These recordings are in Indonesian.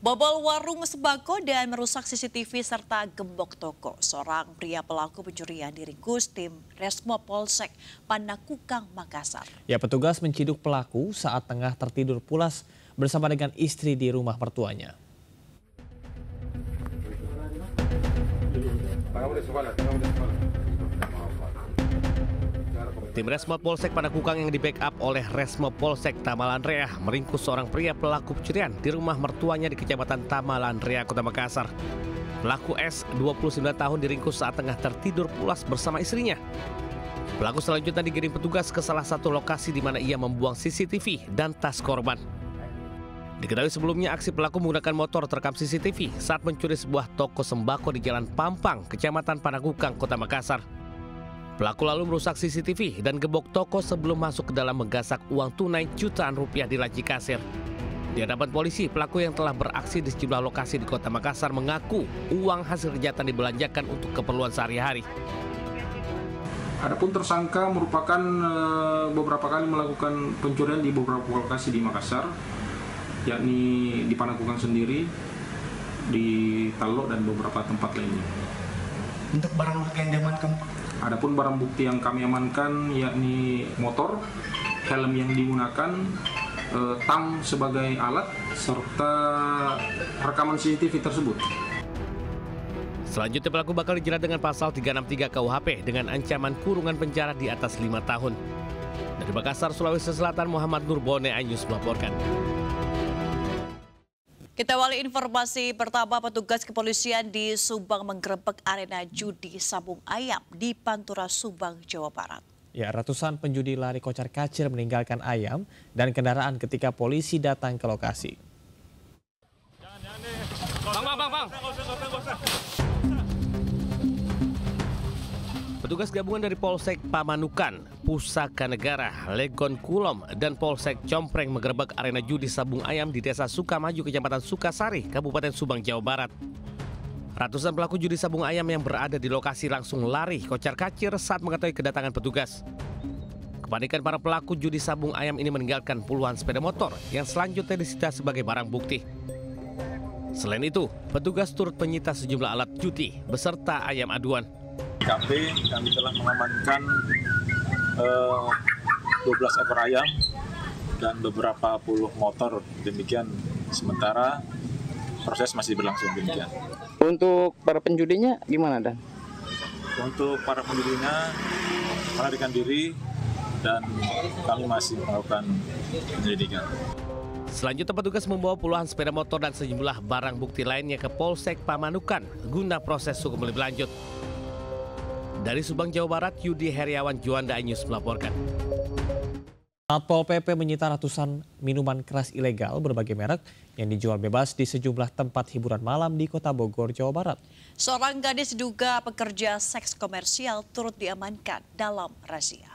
Bobol warung sembako dan merusak CCTV serta gembok toko. Seorang pria pelaku pencurian diringkus tim Resmo Polsek Panakukang, Makassar. Ya, petugas menciduk pelaku saat tengah tertidur pulas bersama dengan istri di rumah mertuanya. Tim Resmo Polsek Panakukang yang di-backup oleh Resmo Polsek Tamalan Rea meringkus seorang pria pelaku pencurian di rumah mertuanya di Kecamatan Tamalan Rea, Kota Makassar. Pelaku S, 29 tahun, diringkus saat tengah tertidur pulas bersama istrinya. Pelaku selanjutnya digiring petugas ke salah satu lokasi di mana ia membuang CCTV dan tas korban. Diketahui sebelumnya aksi pelaku menggunakan motor terekam CCTV saat mencuri sebuah toko sembako di Jalan Pampang, Kecamatan Panakukang, Kota Makassar. Pelaku lalu merusak CCTV dan gembok toko sebelum masuk ke dalam menggasak uang tunai jutaan rupiah di laci kasir. Di hadapan polisi, pelaku yang telah beraksi di sejumlah lokasi di Kota Makassar mengaku uang hasil kejahatan dibelanjakan untuk keperluan sehari-hari. Adapun tersangka merupakan beberapa kali melakukan pencurian di beberapa lokasi di Makassar, yakni di Panakukang sendiri, di Talo, dan beberapa tempat lainnya. Untuk barang bukti yang diamankan? Adapun barang bukti yang kami amankan yakni motor, helm yang digunakan, tang sebagai alat, serta rekaman CCTV tersebut. Selanjutnya pelaku bakal dijerat dengan pasal 363 KUHP dengan ancaman kurungan penjara di atas 5 tahun. Dari Makassar, Sulawesi Selatan, Muhammad Nurbone, iNews melaporkan. Kita awali informasi pertama. Petugas kepolisian di Subang menggerebek arena judi Sabung Ayam di Pantura, Subang, Jawa Barat. Ya, ratusan penjudi lari kocar-kacir meninggalkan ayam dan kendaraan ketika polisi datang ke lokasi. Bang. Petugas gabungan dari Polsek Pamanukan, Pusaka Negara, Legon Kulom, dan Polsek Compreng menggerebek arena judi Sabung Ayam di Desa Sukamaju, Kecamatan Sukasari, Kabupaten Subang, Jawa Barat. Ratusan pelaku judi sabung ayam yang berada di lokasi langsung lari kocar-kacir saat mengetahui kedatangan petugas. Kepanikan para pelaku judi sabung ayam ini meninggalkan puluhan sepeda motor yang selanjutnya disita sebagai barang bukti. Selain itu, petugas turut menyita sejumlah alat judi beserta ayam aduan. Kami telah mengamankan 12 ekor ayam dan beberapa puluh motor. Demikian, sementara proses masih berlangsung demikian. Untuk para penjudinya gimana, Dan? Untuk para penjudinya melarikan diri dan kami masih melakukan penyelidikan. Selanjutnya petugas membawa puluhan sepeda motor dan sejumlah barang bukti lainnya ke Polsek Pamanukan guna proses hukum lebih lanjut. Dari Subang, Jawa Barat, Yudi Heriawan Juanda, iNews melaporkan. Satpol PP menyita ratusan minuman keras ilegal berbagai merek yang dijual bebas di sejumlah tempat hiburan malam di Kota Bogor, Jawa Barat. Seorang gadis diduga pekerja seks komersial turut diamankan dalam razia.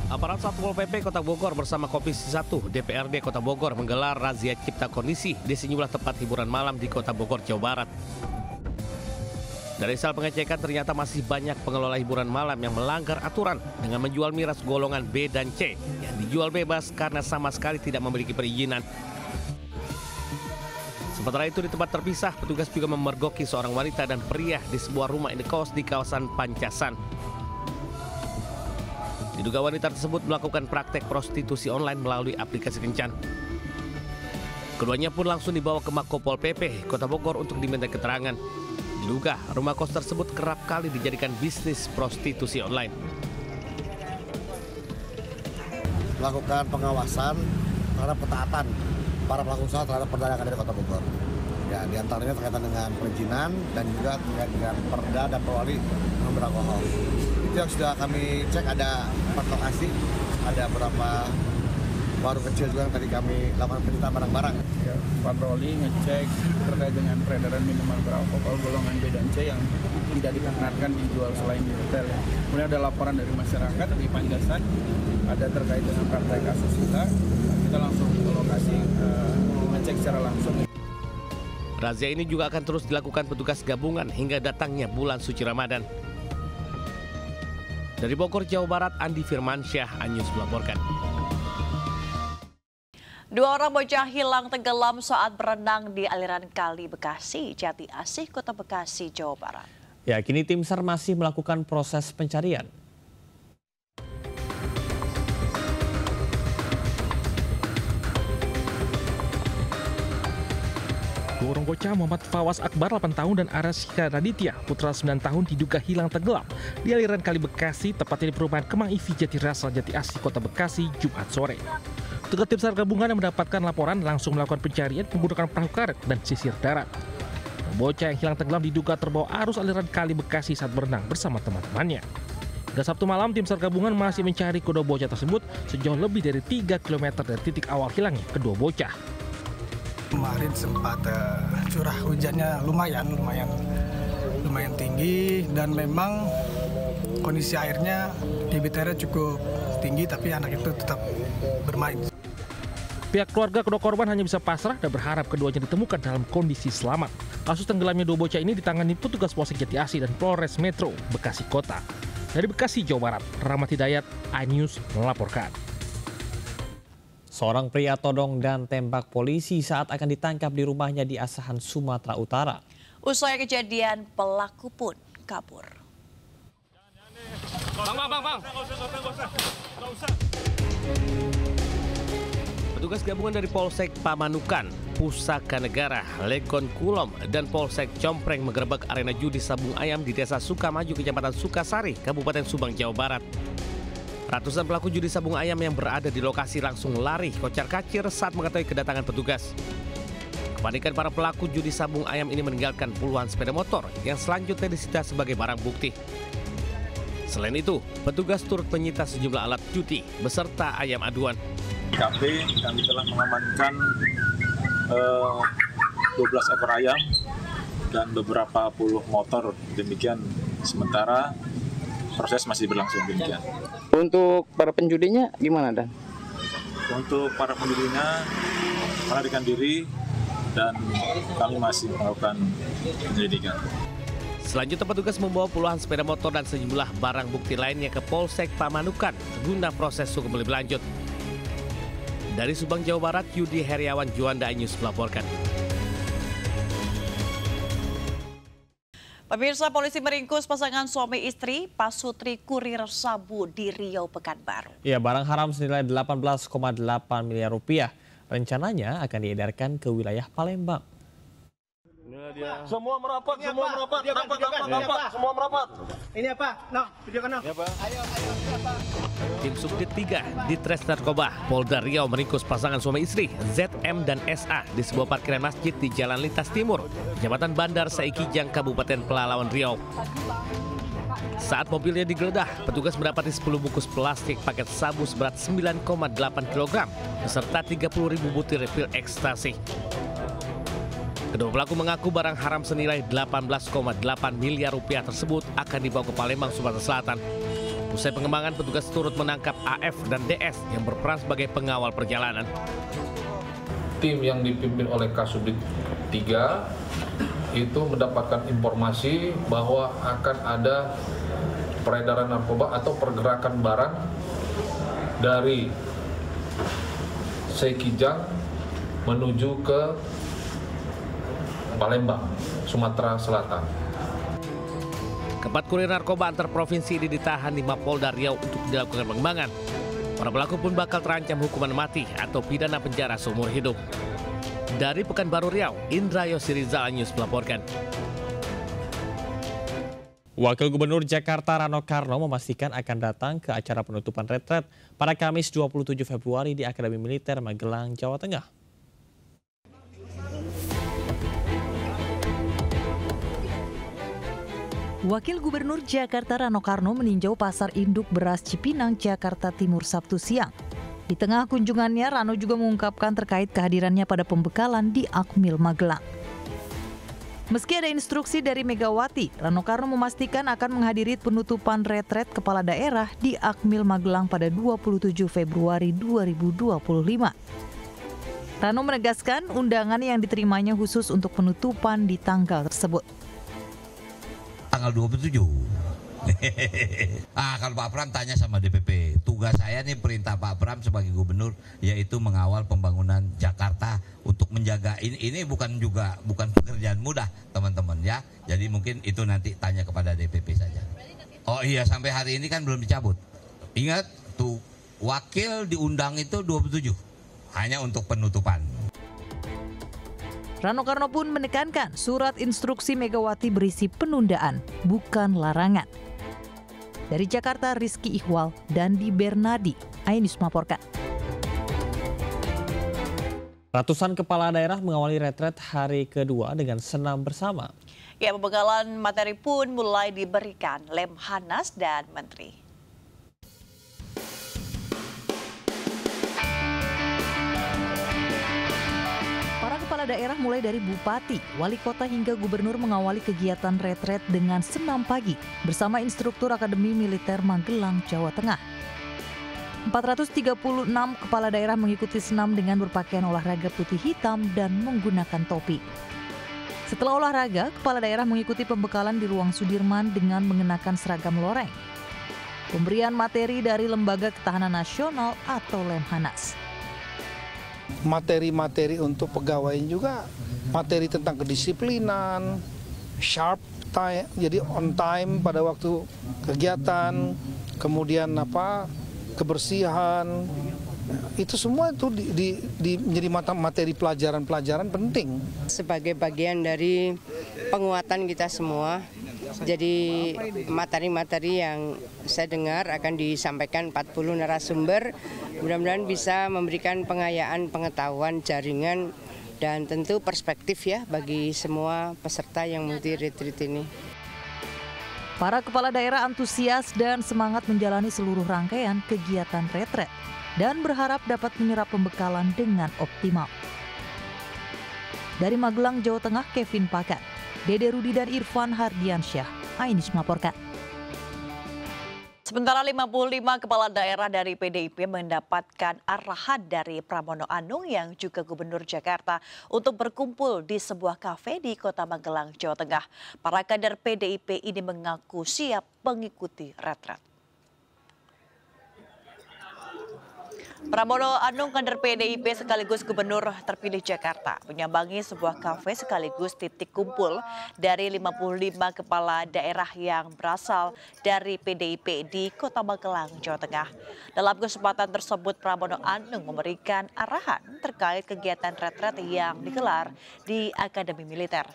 Aparat Satpol PP Kota Bogor bersama Komisi 1 DPRD Kota Bogor menggelar razia cipta kondisi di sejumlah tempat hiburan malam di Kota Bogor, Jawa Barat. Dari hasil pengecekan ternyata masih banyak pengelola hiburan malam yang melanggar aturan dengan menjual miras golongan B dan C yang dijual bebas karena sama sekali tidak memiliki perizinan. Sementara itu di tempat terpisah, petugas juga memergoki seorang wanita dan pria di sebuah rumah indekos di kawasan Pancasan. Diduga wanita tersebut melakukan praktek prostitusi online melalui aplikasi kencan. Keduanya pun langsung dibawa ke Makopol PP Kota Bogor untuk diminta keterangan. Diduga rumah kos tersebut kerap kali dijadikan bisnis prostitusi online. Melakukan pengawasan terhadap ketaatan para pelaku usaha terhadap perdagangan dari Kota Bogor. Ya, diantaranya berkaitan dengan perizinan dan juga terkait dengan perda dan perwali yang beralkohol. Itu yang sudah kami cek, ada 4 lokasi, ada beberapa warung kecil juga yang tadi kami lakukan penyitaan barang-barang. Ya, patroli ngecek terkait dengan peredaran minuman beralkohol golongan B dan C yang tidak diperkenankan dijual selain di retail. Ya. Kemudian ada laporan dari masyarakat di Pancasan, ada terkait dengan praktek asusila. Kita langsung ke lokasi ngecek secara langsung. Razia ini juga akan terus dilakukan petugas gabungan hingga datangnya bulan suci Ramadan. Dari Bogor, Jawa Barat, Andi Firmansyah, iNews melaporkan. Dua orang bocah hilang tenggelam saat berenang di aliran Kali Bekasi, Jati Asih, Kota Bekasi, Jawa Barat. Ya, kini tim SAR masih melakukan proses pencarian. Dua orang bocah Muhammad Fawaz Akbar 8 tahun dan Arasyika Raditya putra 9 tahun diduga hilang tenggelam di aliran Kali Bekasi, tepatnya di perumahan Kemang Ivi Jatirasa, Jati Asih, Kota Bekasi, Jumat sore. Petugas tim SAR gabungan yang mendapatkan laporan langsung melakukan pencarian menggunakan perahu karet dan sisir darat. Bocah yang hilang tenggelam diduga terbawa arus aliran Kali Bekasi saat berenang bersama teman-temannya. Hingga Sabtu malam, tim SAR gabungan masih mencari kedua bocah tersebut sejauh lebih dari 3 km dari titik awal hilangnya kedua bocah. Kemarin sempat curah hujannya lumayan tinggi dan memang kondisi airnya debit airnya cukup tinggi, tapi anak itu tetap bermain. Pihak keluarga kedua korban hanya bisa pasrah dan berharap keduanya ditemukan dalam kondisi selamat. Kasus tenggelamnya dua bocah ini ditangani petugas Polsek Jati Asih dan Polres Metro Bekasi Kota. Dari Bekasi, Jawa Barat, Rahmat Hidayat, iNews melaporkan. Seorang pria todong dan tembak polisi saat akan ditangkap di rumahnya di Asahan, Sumatera Utara. Usai kejadian, pelaku pun kabur. Bang. Petugas gabungan dari Polsek Pamanukan, Pusaka Negara, Lekon Kulom, dan Polsek Compreng menggerebek arena judi sabung ayam di Desa Sukamaju, Kecamatan Sukasari, Kabupaten Subang, Jawa Barat. Ratusan pelaku judi sabung ayam yang berada di lokasi langsung lari kocar-kacir saat mengetahui kedatangan petugas. Kepanikan para pelaku judi sabung ayam ini meninggalkan puluhan sepeda motor yang selanjutnya disita sebagai barang bukti. Selain itu, petugas turut menyita sejumlah alat judi beserta ayam aduan. KP kami telah mengamankan 12 ekor ayam dan beberapa puluh motor. Demikian sementara proses masih berlangsung demikian. Untuk para penjudinya gimana, Dan? Untuk para penjudinya melarikan diri dan kami masih melakukan penyelidikan. Selanjutnya petugas membawa puluhan sepeda motor dan sejumlah barang bukti lainnya ke Polsek Pamanukan guna proses hukum lebih lanjut. Dari Subang, Jawa Barat, Yudi Heriawan Juanda, iNews melaporkan. Pemirsa, polisi meringkus pasangan suami istri Pasutri kurir sabu di Riau, Pekanbaru. Ya, barang haram senilai 18,8 miliar rupiah. Rencananya akan diedarkan ke wilayah Palembang. Semua merapat, semua merapat, semua merapat. Ini apa? Nah, videokan nah. Ayo, Pak. Tim Subdit 3 di Tres Narkoba Polda Riau meringkus pasangan suami istri ZM dan SA di sebuah parkiran masjid di Jalan Lintas Timur, Kecamatan Bandar Saikijang, Kabupaten Pelalawan Riau. Saat mobilnya digeledah, petugas mendapati 10 bungkus plastik paket sabu seberat 9,8 kg beserta 30.000 butir pil ekstasi. Kedua pelaku mengaku barang haram senilai 18,8 miliar rupiah tersebut akan dibawa ke Palembang, Sumatera Selatan. Usai pengembangan, petugas turut menangkap AF dan DS yang berperan sebagai pengawal perjalanan. Tim yang dipimpin oleh Kasubdit 3 itu mendapatkan informasi bahwa akan ada peredaran narkoba atau pergerakan barang dari Saikijang menuju ke Palembang, Sumatera Selatan. Keempat kurir narkoba antar provinsi ini ditahan di Mapolda Riau untuk dilakukan pengembangan. Para pelaku pun bakal terancam hukuman mati atau pidana penjara seumur hidup. Dari Pekanbaru Riau, Indra Yosirizal, iNews melaporkan. Wakil Gubernur Jakarta Rano Karno memastikan akan datang ke acara penutupan retret pada Kamis 27 Februari di Akademi Militer Magelang, Jawa Tengah. Wakil Gubernur Jakarta Rano Karno meninjau pasar induk beras Cipinang, Jakarta Timur Sabtu siang. Di tengah kunjungannya, Rano juga mengungkapkan terkait kehadirannya pada pembekalan di Akmil Magelang. Meski ada instruksi dari Megawati, Rano Karno memastikan akan menghadiri penutupan retret kepala daerah di Akmil Magelang pada 27 Februari 2025. Rano menegaskan undangan yang diterimanya khusus untuk penutupan di tanggal tersebut. Tanggal 27 Kalau Pak Pram tanya sama DPP, tugas saya nih perintah Pak Pram sebagai gubernur yaitu mengawal pembangunan Jakarta untuk menjaga ini bukan pekerjaan mudah teman-teman ya. Jadi mungkin itu nanti tanya kepada DPP saja. Oh iya, sampai hari ini kan belum dicabut. Ingat tuh, wakil diundang itu 27 hanya untuk penutupan. Rano Karno pun menekankan surat instruksi Megawati berisi penundaan, bukan larangan. Dari Jakarta, Rizky Ihwal dan Di Bernardi, Ainus melaporkan. Ratusan kepala daerah mengawali retret hari kedua dengan senam bersama. Ya, pembekalan materi pun mulai diberikan Lemhanas dan Menteri. Para kepala daerah mulai dari bupati, wali kota hingga gubernur mengawali kegiatan retret dengan senam pagi bersama instruktur Akademi Militer Magelang, Jawa Tengah. 436 kepala daerah mengikuti senam dengan berpakaian olahraga putih hitam dan menggunakan topi. Setelah olahraga, kepala daerah mengikuti pembekalan di ruang Sudirman dengan mengenakan seragam loreng. Pemberian materi dari Lembaga Ketahanan Nasional atau Lemhanas. Materi-materi untuk pegawai juga, materi tentang kedisiplinan, sharp time, jadi on time pada waktu kegiatan, kemudian kebersihan, itu semua itu menjadi materi pelajaran-pelajaran penting. Sebagai bagian dari penguatan kita semua, jadi materi-materi yang saya dengar akan disampaikan 40 narasumber, mudah-mudahan bisa memberikan pengayaan pengetahuan, jaringan, dan tentu perspektif ya bagi semua peserta yang multi retreat ini. Para kepala daerah antusias dan semangat menjalani seluruh rangkaian kegiatan retret dan berharap dapat menyerap pembekalan dengan optimal. Dari Magelang, Jawa Tengah, Kevin Pakat, Dede Rudi dan Irfan Hardiansyah, Ainus melaporkan. Sementara 55 kepala daerah dari PDIP mendapatkan arahan dari Pramono Anung yang juga Gubernur Jakarta untuk berkumpul di sebuah kafe di Kota Magelang, Jawa Tengah. Para kader PDIP ini mengaku siap mengikuti retret. Pramono Anung, kader PDIP sekaligus Gubernur terpilih Jakarta, menyambangi sebuah kafe sekaligus titik kumpul dari 55 kepala daerah yang berasal dari PDIP di Kota Magelang, Jawa Tengah. Dalam kesempatan tersebut, Pramono Anung memberikan arahan terkait kegiatan retret yang digelar di Akademi Militer.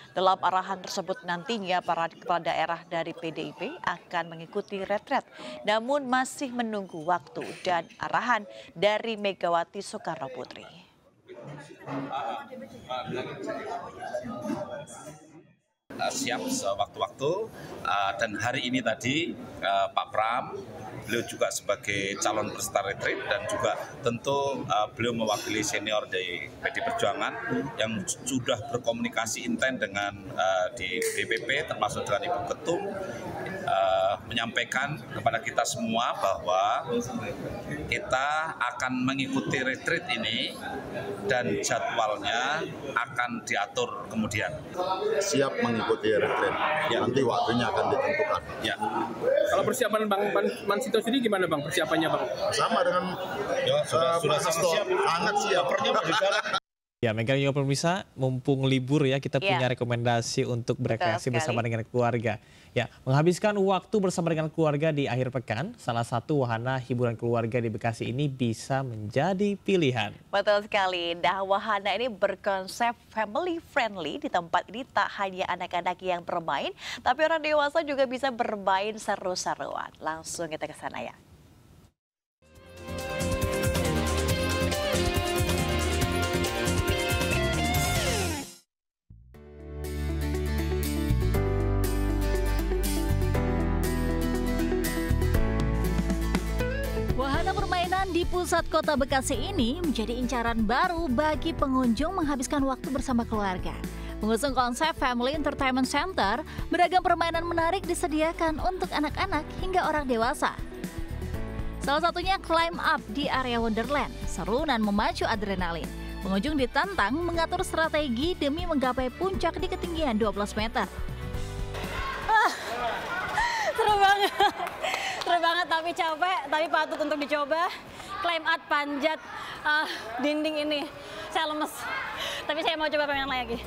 Dalam arahan tersebut nantinya para kepala daerah dari PDIP akan mengikuti retret, namun masih menunggu waktu dan arahan dari Megawati Soekarno Putri. Siap sewaktu-waktu dan hari ini tadi Pak Pram, beliau juga sebagai calon peserta retreat dan juga tentu beliau mewakili senior dari PD Perjuangan yang sudah berkomunikasi intens dengan di DPP termasuk dengan Ibu Ketum, menyampaikan kepada kita semua bahwa kita akan mengikuti retreat ini dan jadwalnya akan diatur kemudian. Siap mengikuti retreat, ya. Nanti waktunya akan ditentukan. Ya. Kalau persiapan Bang Mansito sendiri gimana Bang persiapannya Bang? Sama dengan sudah siap, sangat siap. Ya, Megang juga pemirsa, mumpung libur ya, kita punya rekomendasi untuk berekreasi bersama dengan keluarga. Ya, menghabiskan waktu bersama dengan keluarga di akhir pekan, salah satu wahana hiburan keluarga di Bekasi ini bisa menjadi pilihan. Betul sekali. Nah, wahana ini berkonsep family friendly. Di tempat ini tak hanya anak-anak yang bermain, tapi orang dewasa juga bisa bermain seru-seruan. Langsung kita ke sana ya. Wahana permainan di pusat kota Bekasi ini menjadi incaran baru bagi pengunjung menghabiskan waktu bersama keluarga. Mengusung konsep Family Entertainment Center, beragam permainan menarik disediakan untuk anak-anak hingga orang dewasa. Salah satunya Climb Up di area Wonderland, seru dan memacu adrenalin. Pengunjung ditantang mengatur strategi demi menggapai puncak di ketinggian 12 meter. Seru banget. Seru banget tapi capek, tapi patut untuk dicoba. Climb out panjat dinding ini. Saya lemes. Tapi saya mau coba pengen lagi.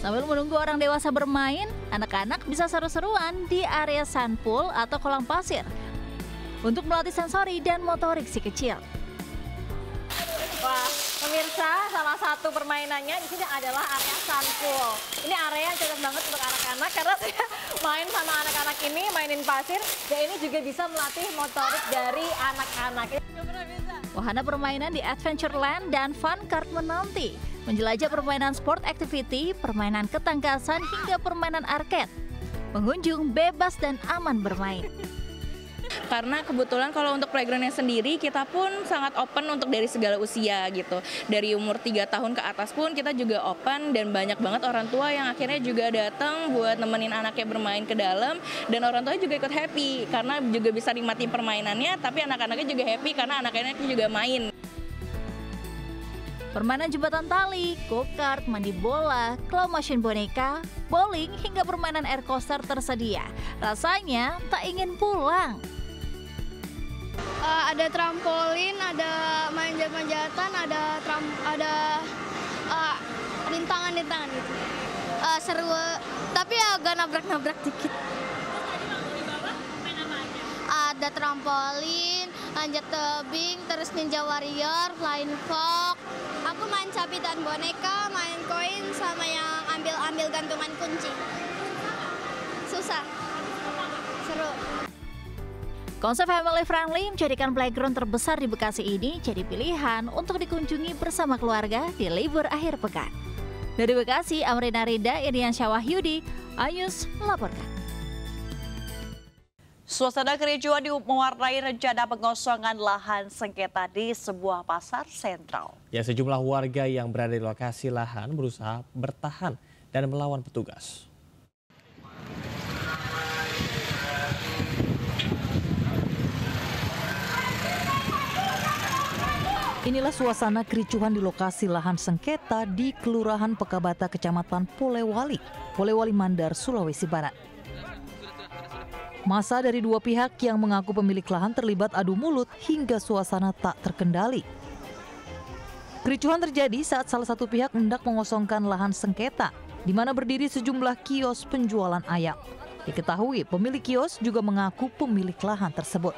Sambil menunggu orang dewasa bermain, anak-anak bisa seru-seruan di area sandpool atau kolam pasir untuk melatih sensori dan motorik si kecil. Wah, pemirsa, salah satu permainannya di sini adalah area sandpool. Ini area yang cocok banget untuk anak-anak karena saya main sama anak-anak ini, mainin pasir, dan ini juga bisa melatih motorik dari anak-anak. Wahana permainan di Adventureland dan Fun Cart menanti menjelajah permainan sport activity, permainan ketangkasan, hingga permainan arcade. Pengunjung bebas dan aman bermain. Karena kebetulan kalau untuk playgroundnya sendiri kita pun sangat open untuk dari segala usia gitu. Dari umur 3 tahun ke atas pun kita juga open dan banyak banget orang tua yang akhirnya juga datang buat nemenin anaknya bermain ke dalam dan orang tua juga ikut happy karena juga bisa nikmati permainannya tapi anak-anaknya juga happy karena anak-anaknya juga main. Permainan jembatan tali, go-kart, mandi bola, claw machine boneka, bowling, hingga permainan air coaster tersedia. Rasanya tak ingin pulang. Ada trampolin, ada manjat-manjatan, ada rintangan-rintangan gitu. Seru, tapi agak nabrak-nabrak dikit. Ada trampolin, lanjut tebing, terus Ninja Warrior, Flying Fox. Aku main cabi dan boneka, main koin, sama yang ambil gantungan kunci. Susah, seru. Konsep family friendly menjadikan playground terbesar di Bekasi ini jadi pilihan untuk dikunjungi bersama keluarga di libur akhir pekan. Dari Bekasi, Amrina Rida, Irian Syawahyudi, Ayus melaporkan. Suasana kericuan mewarnai rencana pengosongan lahan sengketa di sebuah pasar sentral. Ya, sejumlah warga yang berada di lokasi lahan berusaha bertahan dan melawan petugas. Inilah suasana kericuhan di lokasi lahan sengketa di Kelurahan Pekabata, Kecamatan Polewali, Mandar, Sulawesi Barat. Massa dari dua pihak yang mengaku pemilik lahan terlibat adu mulut hingga suasana tak terkendali. Kericuhan terjadi saat salah satu pihak hendak mengosongkan lahan sengketa, di mana berdiri sejumlah kios penjualan ayam. Diketahui pemilik kios juga mengaku pemilik lahan tersebut.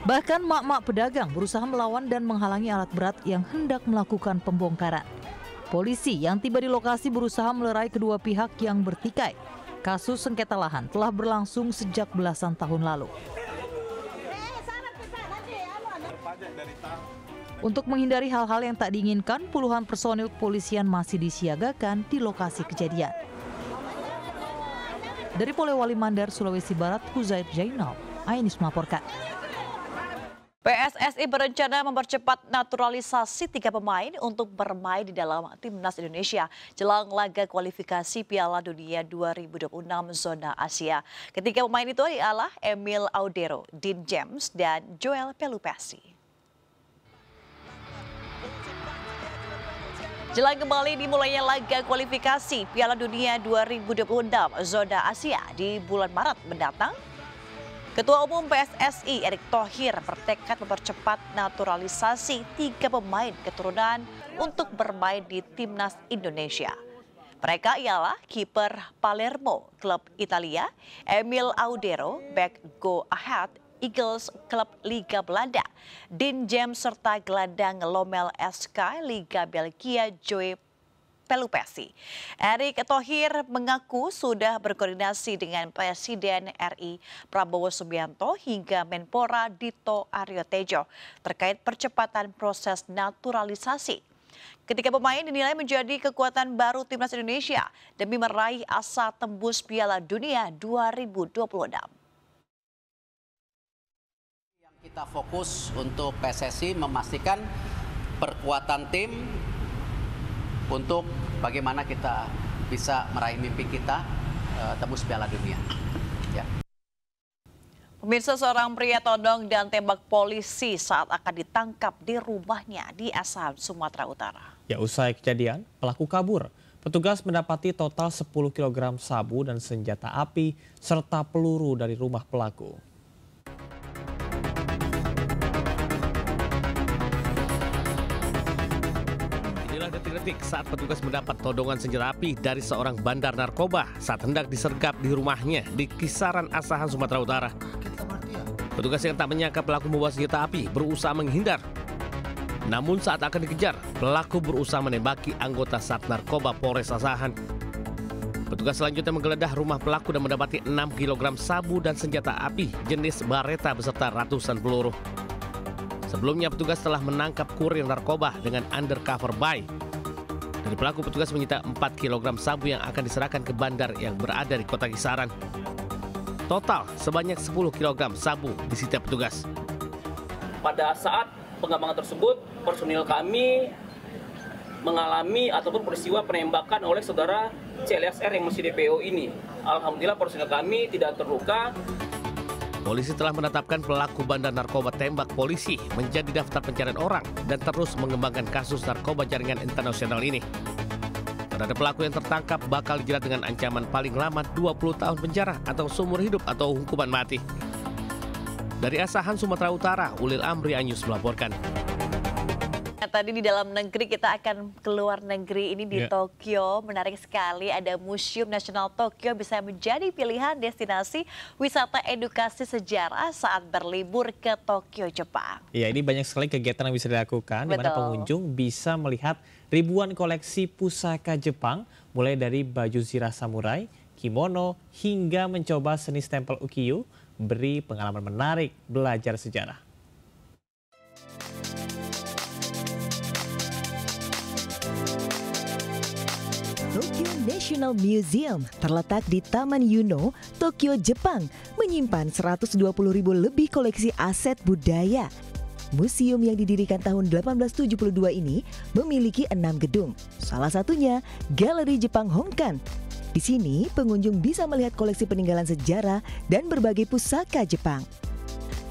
Bahkan mak-mak pedagang berusaha melawan dan menghalangi alat berat yang hendak melakukan pembongkaran. Polisi yang tiba di lokasi berusaha melerai kedua pihak yang bertikai. Kasus sengketa lahan telah berlangsung sejak belasan tahun lalu. Untuk menghindari hal-hal yang tak diinginkan, puluhan personil kepolisian masih disiagakan di lokasi kejadian. Dari Polewali Mandar, Sulawesi Barat, Huzair Jainal, Ainis melaporkan. PSSI berencana mempercepat naturalisasi 3 pemain untuk bermain di dalam Timnas Indonesia jelang laga kualifikasi Piala Dunia 2026 zona Asia. Ketiga pemain itu ialah Emil Audero, Dean James, dan Joel Pelupesi. Jelang kembali dimulainya laga kualifikasi Piala Dunia 2026 zona Asia di bulan Maret mendatang, Ketua Umum PSSI Erick Thohir bertekad mempercepat naturalisasi 3 pemain keturunan untuk bermain di Timnas Indonesia. Mereka ialah kiper Palermo, klub Italia, Emil Audero, bek Go Ahead Eagles, klub Liga Belanda, Dean James serta gelandang Lomel SK, Liga Belgia, Joe Pelupesi. Erick Thohir mengaku sudah berkoordinasi dengan Presiden RI Prabowo Subianto hingga Menpora Dito Aryo Tejo terkait percepatan proses naturalisasi. Ketiga pemain dinilai menjadi kekuatan baru Timnas Indonesia demi meraih asa tembus Piala Dunia 2026. Yang kita fokus untuk PSSI memastikan perkuatan tim untuk bagaimana kita bisa meraih mimpi kita tembus Piala Dunia. Ya. Pemirsa, seorang pria todong dan tembak polisi saat akan ditangkap di rumahnya di Asahan, Sumatera Utara. Ya, usai kejadian, pelaku kabur. Petugas mendapati total 10 kg sabu dan senjata api serta peluru dari rumah pelaku. Inilah detik-detik saat petugas mendapat todongan senjata api dari seorang bandar narkoba saat hendak disergap di rumahnya di kisaran Asahan, Sumatera Utara. Petugas yang tak menyangka pelaku membawa senjata api berusaha menghindar. Namun saat akan dikejar, pelaku berusaha menembaki anggota Sat Narkoba Polres Asahan. Petugas selanjutnya menggeledah rumah pelaku dan mendapati 6 kg sabu dan senjata api jenis Baretta beserta ratusan peluru. Sebelumnya petugas telah menangkap kurir narkoba dengan undercover buy. Dari pelaku, petugas menyita 4 kg sabu yang akan diserahkan ke bandar yang berada di kota kisaran. Total sebanyak 10 kg sabu disita petugas. Pada saat pengembangan tersebut, personil kami mengalami ataupun peristiwa penembakan oleh saudara CLSR yang masih DPO ini. Alhamdulillah personil kami tidak terluka. Polisi telah menetapkan pelaku bandar narkoba tembak polisi menjadi daftar pencarian orang dan terus mengembangkan kasus narkoba jaringan internasional ini. Terhadap pelaku yang tertangkap bakal dijerat dengan ancaman paling lama 20 tahun penjara atau seumur hidup atau hukuman mati. Dari Asahan, Sumatera Utara, Ulil Amri Anyus melaporkan. Tadi di dalam negeri, kita akan keluar negeri ini di Tokyo. Menarik sekali, ada Museum Nasional Tokyo bisa menjadi pilihan destinasi wisata edukasi sejarah saat berlibur ke Tokyo, Jepang. Ya, ini banyak sekali kegiatan yang bisa dilakukan, di mana pengunjung bisa melihat ribuan koleksi pusaka Jepang, mulai dari baju zirah samurai, kimono, hingga mencoba seni stempel ukiyo, beri pengalaman menarik belajar sejarah. Tokyo National Museum terletak di Taman Yuno, Tokyo, Jepang, menyimpan 120.000 lebih koleksi aset budaya. Museum yang didirikan tahun 1872 ini memiliki 6 gedung, salah satunya Galeri Jepang Honkan. Di sini pengunjung bisa melihat koleksi peninggalan sejarah dan berbagai pusaka Jepang.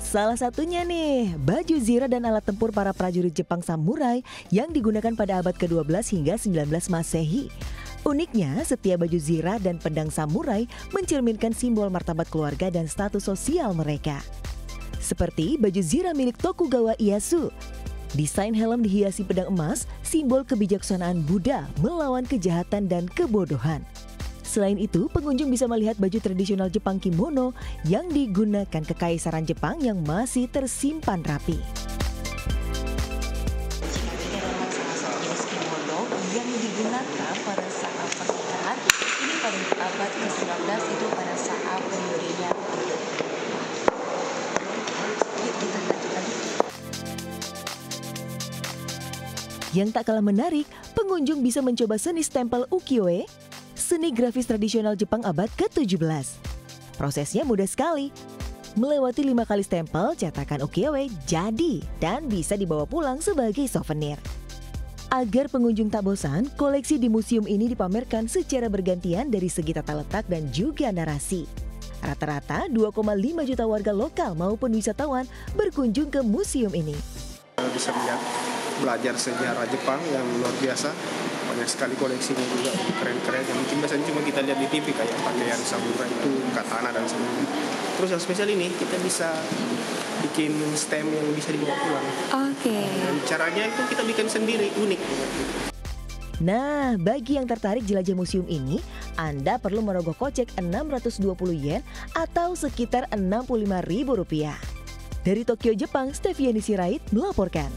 Salah satunya nih, baju zirah dan alat tempur para prajurit Jepang samurai yang digunakan pada abad ke-12 hingga 19 Masehi. Uniknya, setiap baju zirah dan pedang samurai mencerminkan simbol martabat keluarga dan status sosial mereka. Seperti baju zirah milik Tokugawa Ieyasu. Desain helm dihiasi pedang emas, simbol kebijaksanaan Buddha melawan kejahatan dan kebodohan. Selain itu, pengunjung bisa melihat baju tradisional Jepang kimono yang digunakan Kekaisaran Jepang yang masih tersimpan rapi. Yang digunakan pada saat pernikahan ini pada abad ke-19 itu pada saat periodenya. Yang tak kalah menarik, pengunjung bisa mencoba seni stempel ukiyo-e, seni grafis tradisional Jepang abad ke-17. Prosesnya mudah sekali. Melewati 5 kali stempel, cetakan ukiyo-e jadi dan bisa dibawa pulang sebagai souvenir. Agar pengunjung tak bosan, koleksi di museum ini dipamerkan secara bergantian dari segi tata letak dan juga narasi. Rata-rata 2,5 juta warga lokal maupun wisatawan berkunjung ke museum ini. Bisa belajar sejarah Jepang yang luar biasa. Banyak sekali koleksinya juga keren-keren yang mungkin biasanya cuma kita lihat di TV kayak pakaian samurai itu, katana dan sebagainya. Terus yang spesial ini kita bisa bikin stem yang bisa dibawa pulang. Oke. Dan caranya itu kita bikin sendiri, unik. Nah, bagi yang tertarik jelajah museum ini, Anda perlu merogoh kocek 620 yen atau sekitar Rp65.000. Dari Tokyo, Jepang, Steviani Sirait melaporkan.